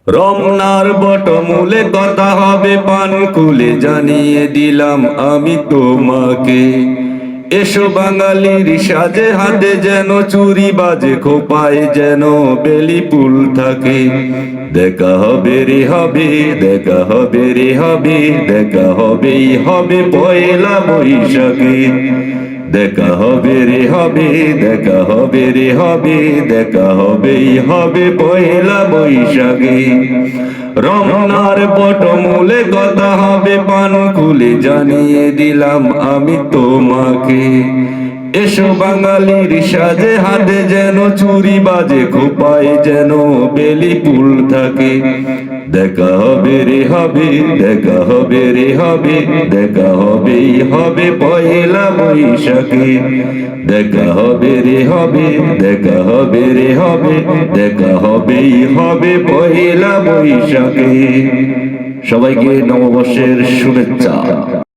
রমনার বটমূলে কথা হবে পানকুলে জানিয়ে দিলাম আমি তোমাকে। এসো বাঙালির সাজে হাতে যেন চুরি বাজে খোপায় যেন বেলি ফুল থাকে। দেখা হবে রে হবে, দেখা হবে রে হবে, দেখা হবেই হবে পয়লা বৈশাখে। দেখা হবে রে হবে, দেখা হবে রে হবে, দেখা হবেই হবে পয়লা বৈশাখে। রমনার বটমূলে কথা হবে পানকুলে জানিয়ে দিলাম আমি তোমাকে। এসো বাঙালির সাজে হাতে যেন চুরি বাজে খোপায় যেন বেলি ফুল থাকে। দেখা হবে রে হবে, দেখা হবে রে হবে, দেখা হবেই হবে পয়লা বৈশাখে। দেখা হবে রে হবে, দেখা হবে রে হবে, দেখা হবেই হবে পয়লা বৈশাখে। সবাইকে নববর্ষের শুভেচ্ছা।